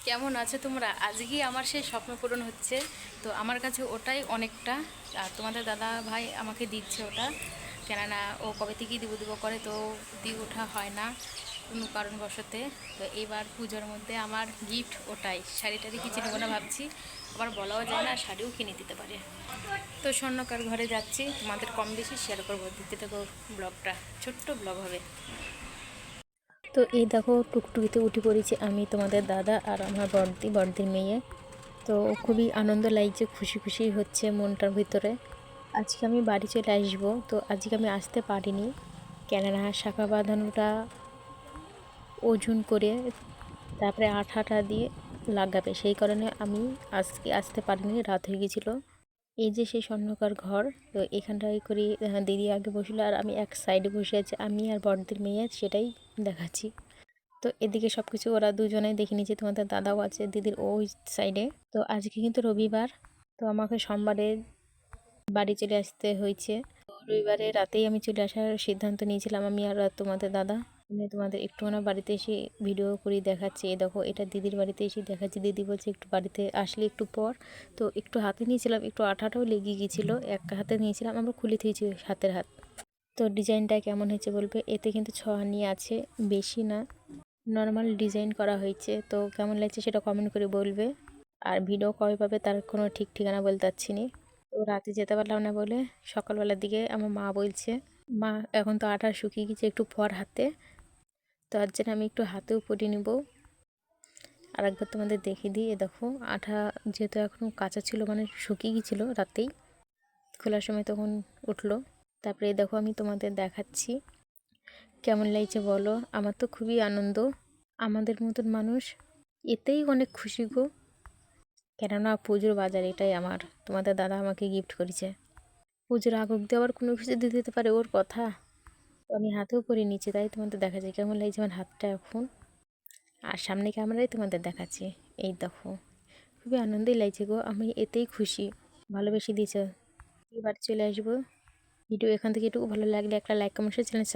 কেমন আছো তোমরা? আজকে আমার সেই স্বপ্ন পূরণ হচ্ছে। তো আমার কাছে ওটাই অনেকটা। আর তোমাদের দাদা ভাই আমাকে দিচ্ছে ওটা, কেননা ও কবে থেকেই দিব দিব করে, তো দিয়ে ওঠা হয় না কোনো কারণবশতে। তো এইবার পুজোর মধ্যে আমার গিফট ওটাই। শাড়ি টাড়ি কিছু নেবো না ভাবছি, আবার বলাও যায় না, শাড়িও কিনে দিতে পারে। তো স্বর্ণকার ঘরে যাচ্ছি, তোমাদের কম বেশি শেয়ার করবো, দিতে থাকো। ব্লগটা ছোট্ট ব্লগ হবে। তো এই দেখো, টুকটুকিতে উঠে পড়েছি আমি, তোমাদের দাদা আর আমার বড়দির মেয়ে। তো খুবই আনন্দ লাগছে, খুশি খুশি হচ্ছে মনটার ভিতরে। আজকে আমি বাড়ি চলে আসবো, তো আজকে আমি আসতে পারিনি, কেননা শাঁখা বাঁধানোটা ওজন করে তারপরে আঠা দিয়ে লাগাবে, সেই কারণে আমি আজকে আসতে পারিনি, রাত হয়ে গেছিলো। এই যে সেই স্বর্ণকার ঘর, তো এখানটায় করে দিদি আগে বসলো আর আমি এক সাইডে বসে আছি, আমি আর বড়দির মেয়ে সেটাই দেখাচ্ছি। তো এদিকে সব কিছু ওরা দুজনেই দেখে নিয়েছে, তোমাদের দাদাও আছে দিদির ওই সাইডে। তো আজকে কিন্তু রবিবার, তো আমাকে সোমবারে বাড়ি চলে আসতে হয়েছে। তো রবিবারে রাতেই আমি চলে আসার সিদ্ধান্ত নিয়েছিলাম, আমি আর তোমাদের দাদা। আমি তোমাদের একটুখানি বাড়িতে এসে ভিডিও করে দেখাচ্ছি। এই দেখো, এটা দিদির বাড়িতে এসে দেখাচ্ছি। দিদি বলছে একটু বাড়িতে আসলে একটু পর। তো একটু হাতে নিয়েছিলাম, একটু আঠাটাও লেগে গিয়েছিলো, এক হাতে নিয়েছিলাম, আমরা খুলে দিয়েছি হাতের হাত। তো ডিজাইনটা কেমন হয়েছে বলবে। এতে কিন্তু 6 আনি আছে, বেশি না, নর্মাল ডিজাইন করা হয়েছে। তো কেমন লাগছে সেটা কমেন্ট করে বলবে। আর ভিডিও কবে পাবে তার কোনো ঠিক ঠিকানা বলতে পারছি না। তো রাতে যেতে পারলাম না বলে সকালবেলার দিকে আমার মা বলছে, মা এখন তো আটা শুকিয়ে গেছে, একটু পর হাতে। তো আজ জন্য আমি একটু হাতেও পরিয়ে নেব। আর একবার তোমাদের দেখিয়ে দিই। দেখো, আঠা যেহেতু এখনও কাঁচা ছিল, মানে শুকিয়ে গিয়েছিলো রাতেই, খোলার সময় তখন উঠলো। তারপরে দেখো, আমি তোমাদের দেখাচ্ছি কেমন লাগছে বলো। আমার তো খুবই আনন্দ, আমাদের মতন মানুষ এতেই অনেক খুশি গো। কেননা পুজোর বাজার এটাই আমার, তোমাদের দাদা আমাকে গিফট করেছে। পুজোর আগ অব্দি আবার কোনো কিছু দিতে দিতে পারে, ওর কথা। তো আমি হাতেও পরে নিচ্ছি, তাই তোমাদের দেখা যায় কেমন লাগছে আমার হাতটা এখন। আর সামনে ক্যামেরায় তোমাদের দেখাচ্ছি। এই দেখো, খুবই আনন্দই লাগছে গো, আমি এতেই খুশি। ভালোবেসে দিয়েছ। এবার চলে আসবো। ভিডিও এখান থেকে একটু ভালো লাগলে একটা লাইক কমেন্ট চ্যানেল